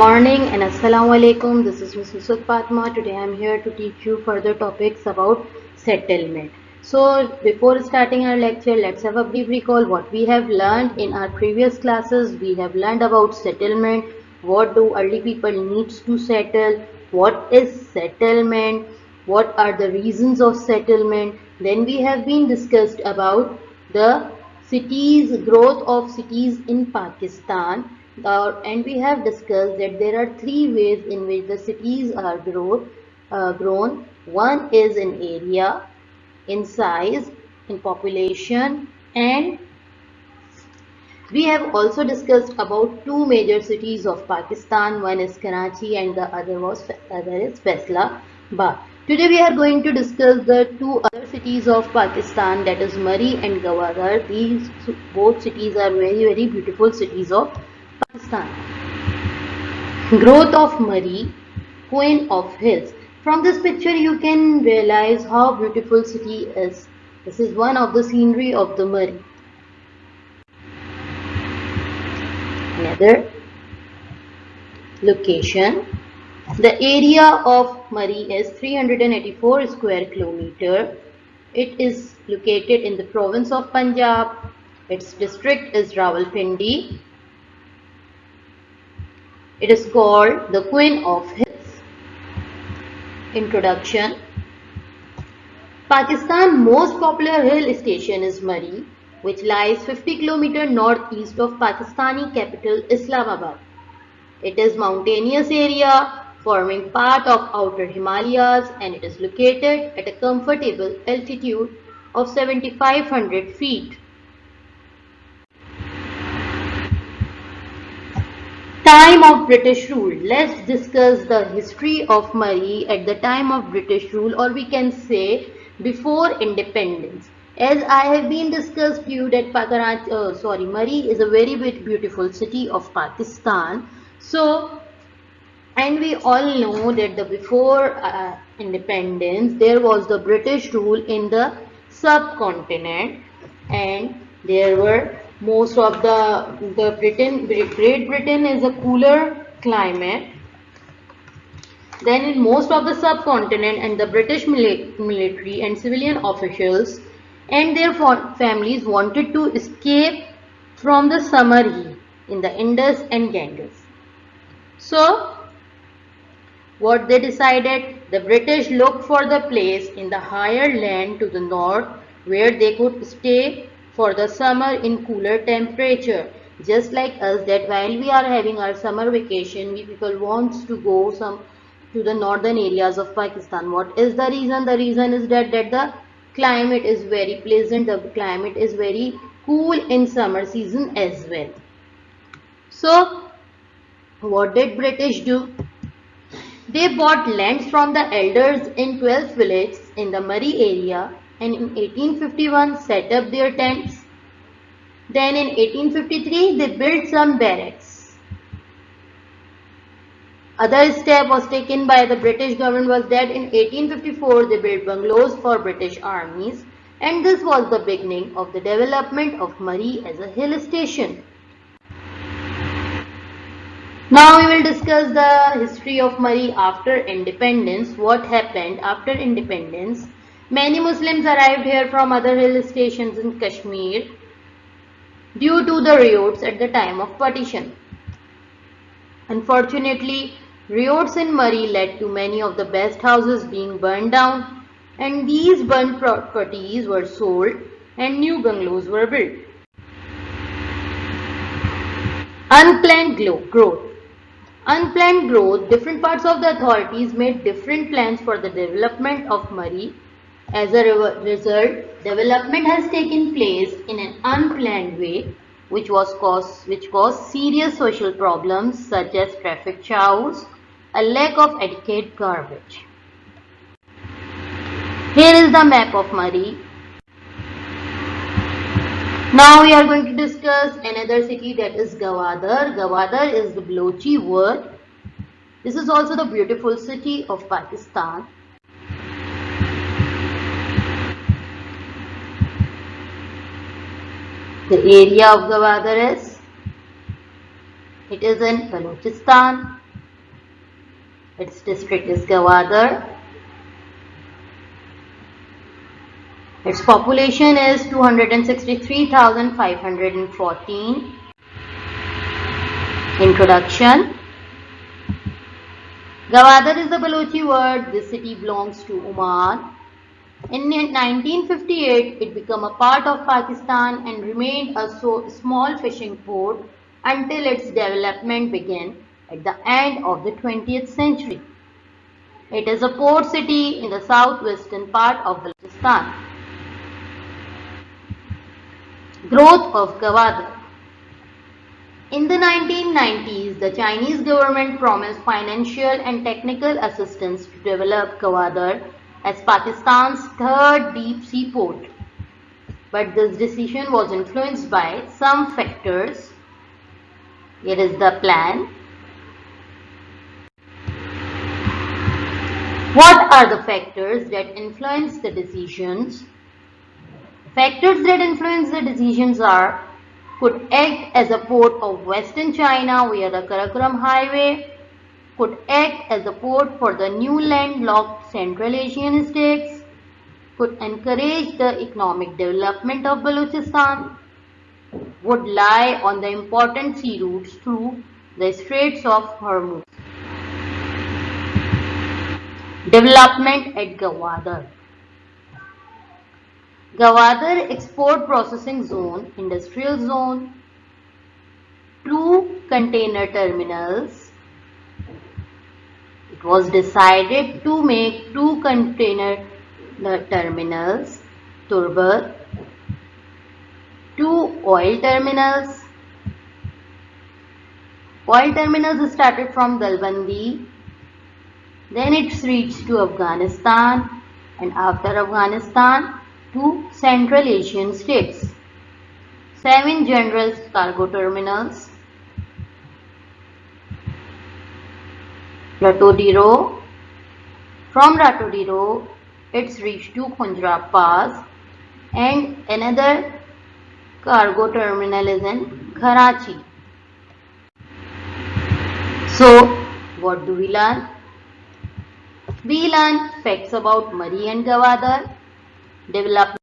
morning and Assalamu alaikum. This is Mrs. Fatma. Today I am here to teach you further topics about settlement. So before starting our lecture, let's have a brief recall what we have learned in our previous classes. We have learned about settlement. What do early people needs to settle? What is settlement? What are the reasons of settlement? Then we have been discussed about the growth of cities in Pakistan, and we have discussed that there are three ways in which the cities are grown. One is in area, in size, in population, and we have also discussed about two major cities of Pakistan. One is Karachi and the other is Faisalabad. Today we are going to discuss the two other cities of Pakistan, that is Murree and Gwadar. These both cities are very beautiful cities of Pakistan. Growth of Murree, Queen of Hills. From this picture you can realize how beautiful city is. This is one of the scenery of the Murree. Another location. The area of Murree is 384 square kilometer. It is located in the province of Punjab. Its district is Rawalpindi. It is called the Queen of Hills. Introduction. Pakistan's most popular hill station is Murree, which lies 50 km northeast of Pakistani capital Islamabad. It is mountainous area forming part of outer Himalayas, and it is located at a comfortable altitude of 7,500 feet. Time of British rule. Let's discuss the history of Murree at the time of British rule, or we can say before independence. As I have been discussed you that Murree is a very beautiful city of Pakistan. And we all know that before independence there was the British rule in the subcontinent, and there were most of Great Britain is a cooler climate. Then in most of the subcontinent, and the British military and civilian officials and their families wanted to escape from the summer heat in the Indus and Ganges. So what they decided, the British looked for the place in the higher land to the north where they could stay for the summer in cooler temperature. Just like us, that while we are having our summer vacation, we people wants to go to the northern areas of Pakistan. What is the reason? The reason is that the climate is very pleasant, the climate is very cool in summer season as well. So what did British do? They bought lands from the elders in 12 villages in the Murree area, and in 1851 set up their tents. Then in 1853 they built some barracks. Other step was taken by the British government was that in 1854 they built bungalows for British armies, and this was the beginning of the development of Murree as a hill station. Now we will discuss the history of Murree after independence. What happened after independence? Many Muslims arrived here from other hill stations in Kashmir due to the riots at the time of partition. Unfortunately, riots in Murree led to many of the best houses being burned down, and these burnt properties were sold and new bungalows were built. Unplanned growth. Unplanned growth. Different parts of the authorities made different plans for the development of Murree. As a result, development has taken place in an unplanned way, which caused serious social problems such as traffic chaos, a lack of adequate garbage. Here is the map of Murree. Now we are going to discuss another city, that is Gwadar. Gwadar is the Balochi word. This is also the beautiful city of Pakistan. The area of Gwadar is in Balochistan. Its district is Gwadar. Its population is 263,514. Introduction. Gwadar is the Balochi word. This city belongs to Oman. In 1958, it became a part of Pakistan and remained a small fishing port until its development began at the end of the 20th century. It is a port city in the southwestern part of Balochistan. Growth of Gwadar. In the 1990s, the Chinese government promised financial and technical assistance to develop Gwadar as Pakistan's third deep sea port. But this decision was influenced by some factors. Here is the plan. What are the factors that influence the decisions? Factors that influence the decisions are: could act as a port of Western China via the Karakoram Highway, could act as a port for the new landlocked Central Asian states, could encourage the economic development of Balochistan, would lie on the important sea routes through the Straits of Hormuz. Development at Gwadar. Gwadar Export Processing Zone, Industrial Zone, 2 container terminals. It was decided to make 2 container terminals, Turbat, 2 oil terminals. Oil terminals started from Dalbandi, then it reached to Afghanistan, and after Afghanistan to Central Asian states. 7 general cargo terminals. Ratodiro. From Ratodiro, it's reached to Khunjra Pass, and another cargo terminal is in Karachi. So, what do we learn? We learn facts about Murree and Gwadar, development